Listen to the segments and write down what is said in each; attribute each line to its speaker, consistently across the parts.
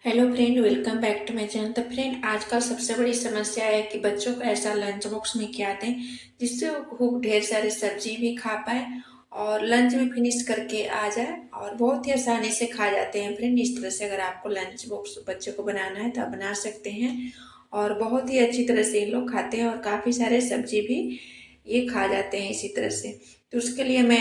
Speaker 1: Hello friend, welcome back to my channel. तो friend, आजकल सबसे बड़ी समस्या है कि बच्चों को ऐसा लंच बॉक्स में क्या दें जिससे वो खूब ढेर सारी सब्जी भी खा पाए और लंच भी फिनिश करके आ जाए और बहुत ही आसानी से खा जाते हैं। फ्रेंड, इस तरह से अगर आपको लंच बॉक्स बच्चों को बनाना है तो आप बना सकते हैं और बहुत ही अच्छी तरह से इन लोग खाते हैं और काफ़ी सारे सब्जी भी ये खा जाते हैं इसी तरह से। तो उसके लिए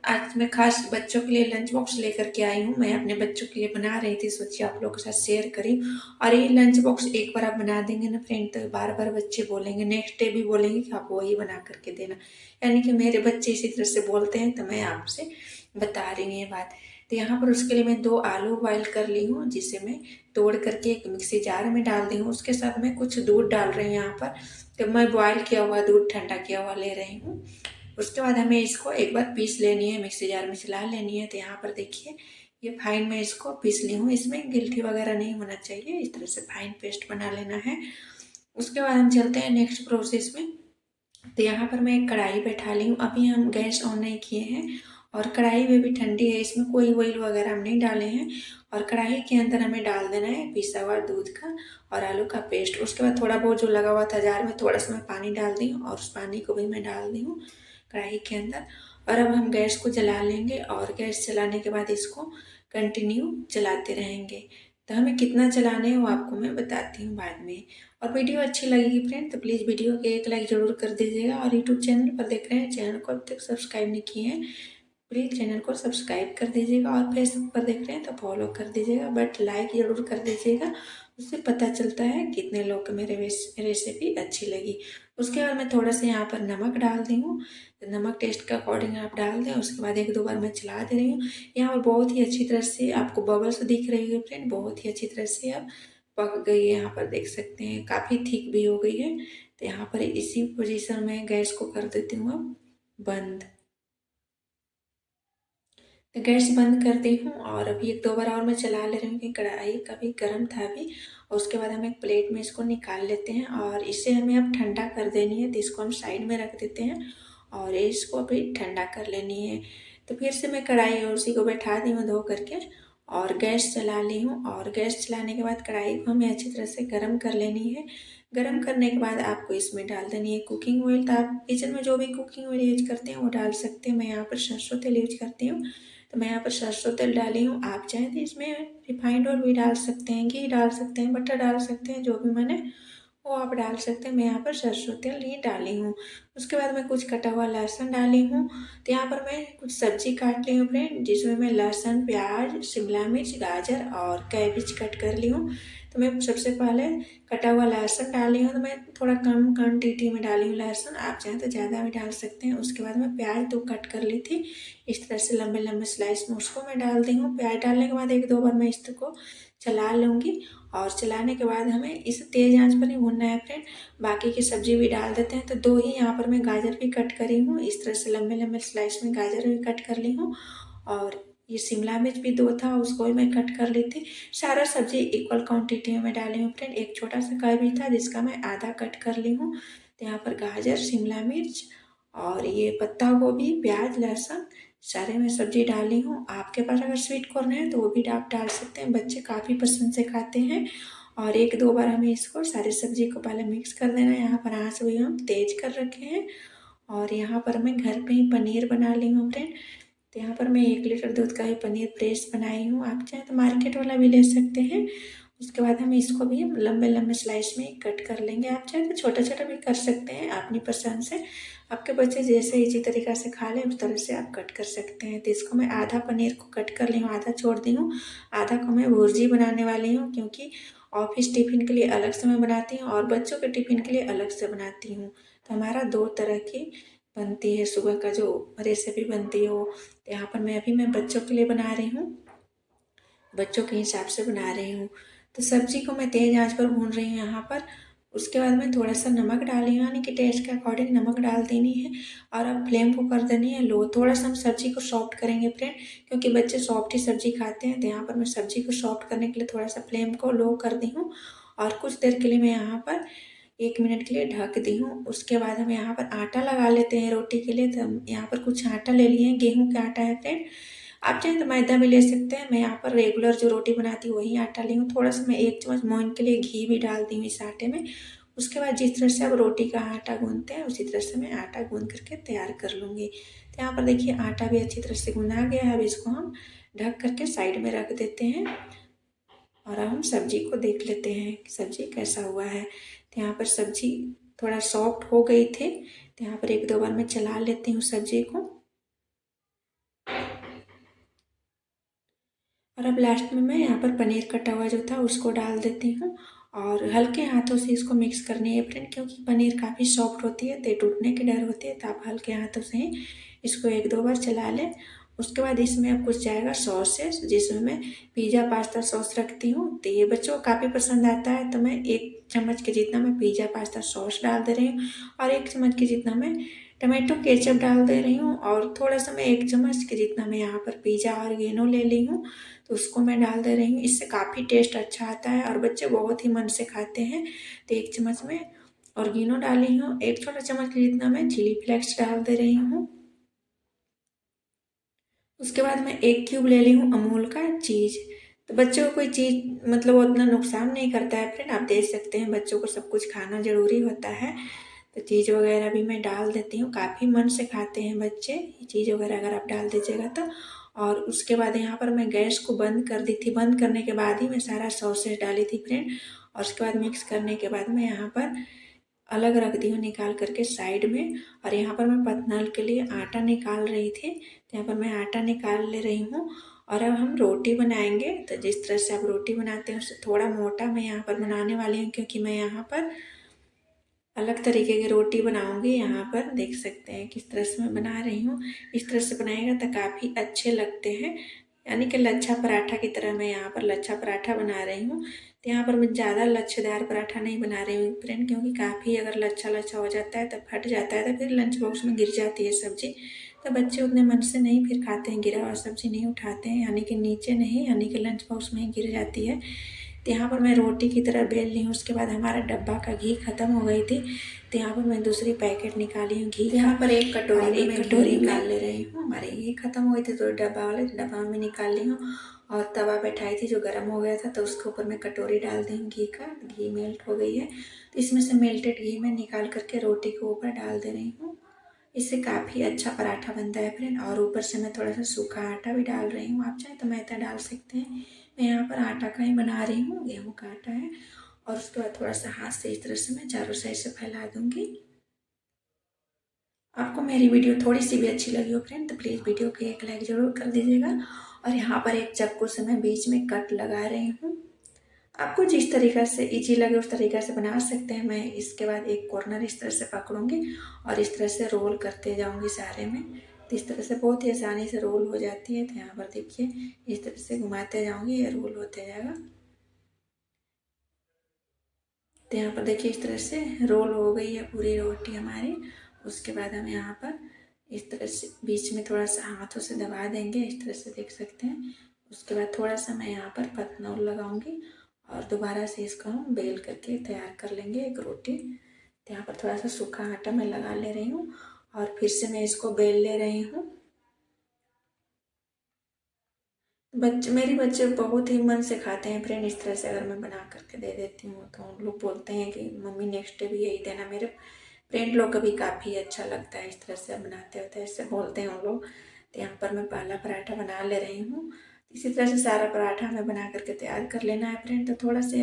Speaker 1: आज मैं खास बच्चों के लिए लंच बॉक्स लेकर के आई हूँ। मैं अपने बच्चों के लिए बना रही थी, सोची आप लोगों के साथ शेयर करी। और ये लंच बॉक्स एक बार आप बना देंगे ना फ्रेंड, तो बार बार बच्चे बोलेंगे, नेक्स्ट डे भी बोलेंगे कि आप वही बना करके देना। यानी कि मेरे बच्चे इसी तरह से बोलते हैं, तो मैं आपसे बता रही हूँ ये बात। तो यहाँ पर उसके लिए मैं 2 आलू बॉयल कर ली हूँ, जिसे मैं तोड़ करके एक मिक्सी जार में डाल दी हूँ। उसके साथ मैं कुछ दूध डाल रही हूँ यहाँ पर। तो मैं बॉयल किया हुआ दूध ठंडा किया हुआ ले रही हूँ। उसके बाद हमें इसको एक बार पीस लेनी है, मिक्सी जार में चला लेनी है। तो यहाँ पर देखिए, ये फाइन मैं इसको पीस ली हूँ। इसमें गिल्टी वगैरह नहीं होना चाहिए, इस तरह से फाइन पेस्ट बना लेना है। उसके बाद हम चलते हैं नेक्स्ट प्रोसेस में। तो यहाँ पर मैं एक कढ़ाई बैठा ली हूँ। अभी हम गैस ऑन नहीं किए हैं और कढ़ाई में भी ठंडी है, इसमें कोई ऑयल वगैरह हम नहीं डाले हैं। और कढ़ाई के अंदर हमें डाल देना है पिसा हुआ दूध का और आलू का पेस्ट। उसके बाद थोड़ा बहुत जो लगा हुआ था जार में, थोड़ा सा मैं पानी डाल दी हूँ और उस पानी को भी मैं डाल दी हूँ कढ़ाई के अंदर। और अब हम गैस को जला लेंगे और गैस चलाने के बाद इसको कंटिन्यू चलाते रहेंगे। तो हमें कितना चलाना है वो आपको मैं बताती हूँ बाद में। और वीडियो अच्छी लगेगी फ्रेंड तो प्लीज़ वीडियो के एक लाइक ज़रूर कर दीजिएगा। और यूट्यूब चैनल पर देख रहे हैं, चैनल को अब तक सब्सक्राइब नहीं किए हैं, प्लीज़ चैनल को सब्सक्राइब कर दीजिएगा। और फेसबुक पर देख रहे हैं तो फॉलो कर दीजिएगा, बट लाइक ज़रूर कर दीजिएगा, उससे पता चलता है कितने लोग को मेरे रेसिपी अच्छी लगी। उसके बाद मैं थोड़ा सा यहाँ पर नमक डाल दी हूँ। तो नमक टेस्ट के अकॉर्डिंग आप डाल दें। उसके बाद एक दो बार मैं चला दे रही हूँ। यहाँ पर बहुत ही अच्छी तरह से आपको बबल्स दिख रही है फ्रेंड, बहुत ही अच्छी तरह से अब पक गई है। यहाँ पर देख सकते हैं काफ़ी थिक भी हो गई है। तो यहाँ पर इसी पोजीशन में गैस को कर देती हूँ अब बंद। तो गैस बंद कर दी हूँ और अभी एक दो बार और मैं चला ले रही हूँ कि कढ़ाई काफ़ी गर्म था अभी। और उसके बाद हम एक प्लेट में इसको निकाल लेते हैं और इसे हमें अब ठंडा कर देनी है। तो इसको हम साइड में रख देते हैं और इसको अभी ठंडा कर लेनी है। तो फिर से मैं कढ़ाई और उसी को बैठा दी हूँ धो करके और गैस चला ली हूँ। और गैस चलाने के बाद कढ़ाई को हमें अच्छी तरह से गर्म कर लेनी है। गर्म करने के बाद आपको इसमें डाल देनी है कुकिंग ऑयल। तो आप किचन में जो भी कुकिंग ऑयल यूज करते हैं वो डाल सकते हैं। मैं यहाँ पर सरसों तेल यूज करती हूँ, तो मैं यहाँ पर सरसों तेल डाली हूँ। आप चाहें तो इसमें रिफाइंड ऑयल भी डाल सकते हैं, घी डाल सकते हैं, बटर डाल सकते हैं, जो भी मैंने वो आप डाल सकते हैं। मैं यहाँ पर सरसों तेल ही डाली हूँ। उसके बाद मैं कुछ कटा हुआ लहसुन डाली हूँ। तो यहाँ पर मैं कुछ सब्जी काट ली हूँ फ्रेंड, जिसमें मैं लहसुन, प्याज, शिमला मिर्च, गाजर और कैबेज कट कर ली हूँ। तो मैं सबसे पहले कटा हुआ लहसुन डाली हूँ। तो मैं थोड़ा कम क्वान्टिटी में डाली हूँ लहसुन, आप चाहें तो ज़्यादा भी डाल सकते हैं। उसके बाद मैं प्याज 2 कट कर ली थी, इस तरह से लंबे लंबे स्लाइस में उसको मैं डाल दी हूँ। प्याज डालने के बाद एक दो बार मैं इसको चला लूँगी। और चलाने के बाद हमें इसे तेज़ आंच पर ही भूनना है फ्रेंड। बाकी की सब्जी भी डाल देते हैं। तो 2 ही यहाँ पर मैं गाजर भी कट करी हूँ, इस तरह से लंबे लंबे स्लाइस में गाजर भी कट कर ली हूँ। और ये शिमला मिर्च भी 2 था, उसको भी मैं कट कर ली थी। सारा सब्जी इक्वल क्वांटिटी में डाली हूँ फ्रेंड। एक छोटा सा कैबेज था जिसका मैं आधा कट कर ली हूँ। तो यहाँ पर गाजर, शिमला मिर्च और ये पत्ता गोभी, प्याज, लहसुन सारे में सब्जी डाली हूँ। आपके पास अगर स्वीट कॉर्न है तो वो भी आप डाल सकते हैं, बच्चे काफ़ी पसंद से खाते हैं। और एक दो बार हमें इसको सारी सब्जी को पहले मिक्स कर देना है। यहाँ पर आँच भी हम तेज कर रखे हैं। और यहाँ पर मैं घर पे ही पनीर बना ली हूँ फ्रेंड। तो यहाँ पर मैं 1 लीटर दूध का ही पनीर फ्रेश बनाई हूँ, आप चाहें तो मार्केट वाला भी ले सकते हैं। उसके बाद हम इसको भी लंबे लंबे स्लाइस में कट कर लेंगे, आप चाहें तो छोटा छोटा भी कर सकते हैं अपनी पसंद से। आपके बच्चे जैसे इसी तरीक़ा से खा लें उस तरह से आप कट कर सकते हैं। तो इसको मैं आधा पनीर को कट कर ली हूँ, आधा छोड़ दी हूँ। आधा को मैं भुर्जी बनाने वाली हूँ, क्योंकि ऑफिस टिफ़िन के लिए अलग से मैं बनाती हूँ और बच्चों के टिफ़िन के लिए अलग से बनाती हूँ। तो हमारा 2 तरह की बनती है, सुबह का जो रेसिपी बनती है वो। तो यहाँ पर मैं बच्चों के लिए बना रही हूँ, बच्चों के हिसाब से बना रही हूँ। तो सब्जी को मैं तेज़ आंच पर भून रही हूँ यहाँ पर। उसके बाद मैं थोड़ा सा नमक डाली हूँ, यानी कि टेस्ट के अकॉर्डिंग नमक डाल देनी है। और अब फ्लेम को कर देनी है लो। थोड़ा सा हम सब्जी को सॉफ्ट करेंगे फ्रेंड, क्योंकि बच्चे सॉफ्ट ही सब्जी खाते हैं। तो यहाँ पर मैं सब्जी को सॉफ्ट करने के लिए थोड़ा सा फ्लेम को लो कर दी हूँ। और कुछ देर के लिए मैं यहाँ पर 1 मिनट के लिए ढक दी हूँ। उसके बाद हम यहाँ पर आटा लगा लेते हैं रोटी के लिए। तो हम यहाँ पर कुछ आटा ले लिए हैं, गेहूँ का आटा है फ्रेंड। आप चाहें तो मैदा भी ले सकते हैं। मैं यहाँ पर रेगुलर जो रोटी बनाती हूँ वही आटा ली हूँ। थोड़ा सा मैं 1 चम्मच मोइन के लिए घी भी डाल दी हूँ इस आटे में। उसके बाद जिस तरह से आप रोटी का आटा गूँथते हैं उसी तरह से मैं आटा गूँथ करके तैयार कर लूँगी। तो यहाँ पर देखिए आटा भी अच्छी तरह से गूँधा गया है। अब इसको हम ढक करके साइड में रख देते हैं और अब हम सब्जी को देख लेते हैं कि सब्जी कैसा हुआ है। तो यहाँ पर सब्जी थोड़ा सॉफ्ट हो गई थी। तो यहाँ पर 1-2 बार मैं चला लेती हूँ सब्जी को। और अब लास्ट में मैं यहाँ पर पनीर कटा हुआ जो था उसको डाल देती हूँ और हल्के हाथों से इसको मिक्स करनी है फ्रेंड, क्योंकि पनीर काफ़ी सॉफ्ट होती है तो टूटने की डर होती है। तो आप हल्के हाथों से ही इसको 1-2 बार चला लें। उसके बाद इसमें अब कुछ जाएगा सॉसेस, जिसमें मैं पिज़्ज़ा पास्ता सॉस रखती हूँ। तो ये बच्चों को काफ़ी पसंद आता है, तो मैं 1 चम्मच के जितना मैं पिज़्ज़ा पास्ता सॉस डाल दे रही हूँ और 1 चम्मच के जितना मैं टमाटो केचप डाल दे रही हूँ और थोड़ा सा मैं 1 चम्मच के जितना मैं यहाँ पर पिज़्ज़ा ऑरिगेनो ले ली हूँ तो उसको मैं डाल दे रही हूँ। इससे काफ़ी टेस्ट अच्छा आता है और बच्चे बहुत ही मन से खाते हैं। तो 1 चम्मच में ऑरिगेनो डाली हूँ, 1 छोटा चम्मच के जितना मैं चिली फ्लेक्स डाल दे रही हूँ। उसके बाद मैं 1 क्यूब ले ली हूँ अमूल का चीज़। तो बच्चों को कोई चीज़ मतलब उतना नुकसान नहीं करता है फ्रेंड, आप देख सकते हैं बच्चों को सब कुछ खाना ज़रूरी होता है। तो चीज़ वगैरह भी मैं डाल देती हूँ, काफ़ी मन से खाते हैं बच्चे ये चीज़ वगैरह अगर आप डाल दीजिएगा तो। और उसके बाद यहाँ पर मैं गैस को बंद कर दी थी, बंद करने के बाद ही मैं सारा सॉसेज डाली थी फ्रेंड। और उसके बाद मिक्स करने के बाद मैं यहाँ पर अलग रख दी हूँ निकाल करके साइड में। और यहाँ पर मैं पतनल के लिए आटा निकाल रही थी, तो यहाँ पर मैं आटा निकाल ले रही हूँ। और अब हम रोटी बनाएंगे, तो जिस तरह से आप रोटी बनाते हैं उससे थोड़ा मोटा मैं यहाँ पर बनाने वाली हूँ, क्योंकि मैं यहाँ पर अलग तरीके की रोटी बनाऊंगी। यहाँ पर देख सकते हैं किस तरह से मैं बना रही हूँ। इस तरह से बनाएगा तो काफ़ी अच्छे लगते हैं, यानी कि लच्छा पराठा की तरह मैं यहाँ पर लच्छा पराठा बना रही हूँ। तो यहाँ पर मैं ज़्यादा लच्छेदार पराठा नहीं बना रही हूँ फ्रेंड, क्योंकि काफ़ी अगर लच्छा लच्छा हो जाता है तो फट जाता है, तो फिर लंच बॉक्स में गिर जाती है सब्जी। तो बच्चे उतने मन से नहीं फिर खाते हैं, गिरा हुआ सब्जी नहीं उठाते हैं, यानी कि नीचे नहीं, यानी कि लंच बॉक्स में ही गिर जाती है। तो यहाँ पर मैं रोटी की तरह बेल ली हूँ। उसके बाद हमारा डब्बा का घी ख़त्म हो गई थी, तो यहाँ पर मैं दूसरी पैकेट निकाली हूँ घी। यहाँ पर 1 कटोरी में मैं कटोरी निकाल ले रही हूँ। हमारे घी ख़त्म हो गई थी तो डब्बा वाले डब्बा में निकाल ली हूँ। और तवा बैठाई थी जो गर्म हो गया था, तो उसके ऊपर मैं कटोरी डाल दी हूँ घी का। घी मेल्ट हो गई है तो इसमें से मेल्टेड घी में निकाल करके रोटी के ऊपर डाल दे रही हूँ। इससे काफ़ी अच्छा पराठा बनता है फ्रेंड। और ऊपर से मैं थोड़ा सा सूखा आटा भी डाल रही हूँ, आप चाहें तो मैदा डाल सकते हैं। मैं यहाँ पर आटा का ही बना रही हूँ, गेहूँ का आटा है। और उसके बाद थोड़ा सा हाथ से इस तरह से मैं चारों साइड से फैला दूँगी। आपको मेरी वीडियो थोड़ी सी भी अच्छी लगी हो फ्रेंड तो प्लीज़ वीडियो को एक लाइक ज़रूर कर दीजिएगा। और यहाँ पर एक चाकू से मैं बीच में कट लगा रही हूँ। आपको जिस तरीक़ा से ईजी लगे उस तरीक़ा से बना सकते हैं। मैं इसके बाद एक कॉर्नर इस तरह से पकड़ूंगी और इस तरह से रोल करते जाऊंगी सारे में। तो इस तरह से बहुत ही आसानी से रोल हो जाती है। तो यहाँ पर देखिए इस तरह से घुमाते जाऊंगी, ये रोल होते जाएगा। तो यहाँ पर देखिए इस तरह से रोल हो गई है पूरी रोटी हमारी। उसके बाद हम यहाँ पर इस तरह से बीच में थोड़ा सा हाथों से दबा देंगे, इस तरह से देख सकते हैं। उसके बाद थोड़ा सा मैं यहाँ पर पतनौल लगाऊंगी और दोबारा से इसको हम बेल करके तैयार कर लेंगे एक रोटी। तो यहाँ पर थोड़ा सा सूखा आटा मैं लगा ले रही हूँ और फिर से मैं इसको बेल ले रही हूँ। मेरे बच्चे बहुत ही मन से खाते हैं फ्रेंड। इस तरह से अगर मैं बना करके दे देती हूँ तो उन लोग बोलते हैं कि मम्मी नेक्स्ट डे भी यही देना। मेरे फ्रेंड लोग को भी काफ़ी अच्छा लगता है इस तरह से बनाते होते हैं, ऐसे बोलते हैं उन लोग। तो यहाँ पर मैं पहला पराठा बना ले रही हूँ। इसी तरह से सारा पराठा हमें बना करके तैयार कर लेना है फ्रेंड। तो थोड़ा से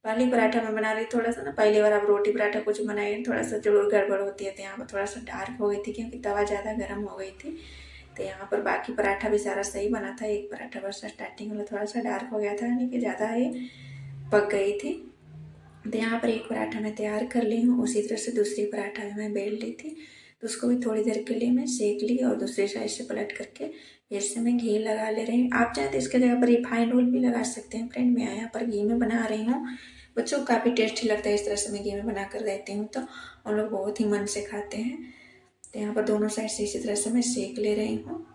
Speaker 1: पहली पराठा मैं बना रही, थोड़ा सा ना पहली बार आप रोटी पराठा कुछ बनाइए थोड़ा सा जरूर गड़बड़ होती है। तो यहाँ पर थोड़ा सा डार्क हो गई थी क्योंकि तवा ज़्यादा गर्म हो गई थी। तो यहाँ पर बाकी पराठा भी सारा सही बना था, एक पराठा बस स्टार्टिंग में थोड़ा सा डार्क हो गया था, यानी कि ज़्यादा ये पक गई थी। तो यहाँ पर एक पराठा मैं तैयार कर ली हूँ। उसी तरह से दूसरी पराठा भी मैं बेल ली थी, तो उसको भी थोड़ी देर के लिए मैं सेक ली और दूसरी साइड से पलट करके फिर से मैं घी लगा ले रही हूँ। आप चाहे तो इसके जगह पर रिफाइंड ऑयल भी लगा सकते हैं फ्रेंड। मैं यहाँ पर घी में बना रही हूँ, बच्चों को काफ़ी टेस्टी लगता है। इस तरह से मैं घी में बना कर देती हूँ तो उन लोग बहुत ही मन से खाते हैं। तो यहाँ पर दोनों साइड से इसी तरह से मैं सेक ले रही हूँ।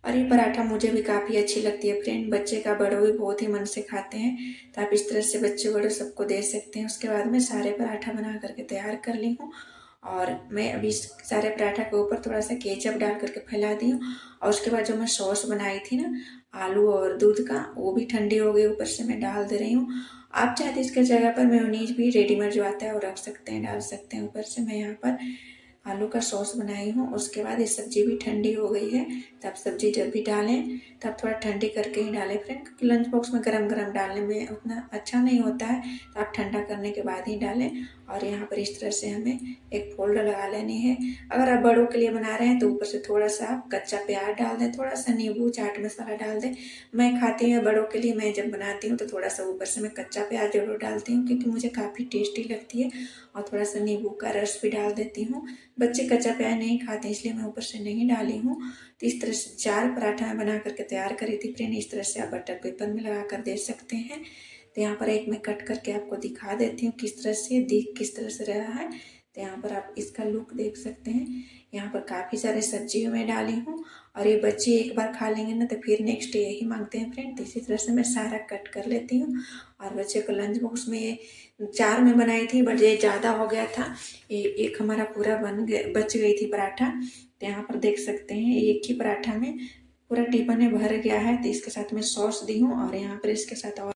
Speaker 1: और ये पराठा मुझे भी काफ़ी अच्छी लगती है फ्रेंड, बच्चे का बड़ों भी बहुत ही मन से खाते हैं। तो आप इस तरह से बच्चे बड़ों सबको दे सकते हैं। उसके बाद मैं सारे पराठा बना करके तैयार कर ली हूँ और मैं अभी इस सारे पराठा के ऊपर थोड़ा सा केचप डाल करके फैला दी हूँ। और उसके बाद जो मैं सॉस बनाई थी ना आलू और दूध का, वो भी ठंडी हो गई, ऊपर से मैं डाल दे रही हूँ। आप चाहते इसके जगह पर मेयोनीज भी रेडीमेड जो आता है वो रख सकते हैं, डाल सकते हैं ऊपर से। मैं यहाँ पर आलू का सॉस बनाई हूँ। उसके बाद ये सब्जी भी ठंडी हो गई है। तब सब्जी जब भी डालें तब थोड़ा ठंडी करके ही डालें फ्रेंड, क्योंकि लंच बॉक्स में गरम गरम डालने में उतना अच्छा नहीं होता है, तो आप ठंडा करने के बाद ही डालें। और यहाँ पर इस तरह से हमें एक फोल्ड लगा लेनी है। अगर आप बड़ों के लिए बना रहे हैं तो ऊपर से थोड़ा सा आप कच्चा प्याज डाल दें, थोड़ा सा नींबू चाट मसाला डाल दें। मैं खाती हूँ बड़ों के लिए, मैं जब बनाती हूँ तो थोड़ा सा ऊपर से मैं कच्चा प्याज जरूर डालती हूँ, क्योंकि मुझे काफ़ी टेस्टी लगती है। और थोड़ा सा नींबू का रस भी डाल देती हूँ। बच्चे कच्चा प्याज नहीं खाते इसलिए मैं ऊपर से नहीं डाली हूँ। तो इस तरह से 4 पराठा मैं बना करके तैयार करी थी फ्रेंड। इस तरह से आप बटर पेपर में लगा कर दे सकते हैं। तो यहाँ पर एक मैं कट करके आपको दिखा देती हूँ किस तरह से दिख किस तरह से रहा है। तो यहाँ पर आप इसका लुक देख सकते हैं। यहाँ पर काफ़ी सारे सब्जी मैं डाली हूँ, और ये बच्चे एक बार खा लेंगे ना तो फिर नेक्स्ट डे यही मांगते हैं फ्रेंड। तो इसी तरह से मैं सारा कट कर लेती हूँ। और बच्चे को लंच बॉक्स में ये 4 में बनाई थी, बट ये ज़्यादा हो गया था। ये एक हमारा पूरा बच गई थी पराठा। तो यहाँ पर देख सकते हैं एक ही पराठा में पूरा टिफिन में भर गया है। तो इसके साथ में सॉस दी हूँ, और यहाँ पर इसके साथ और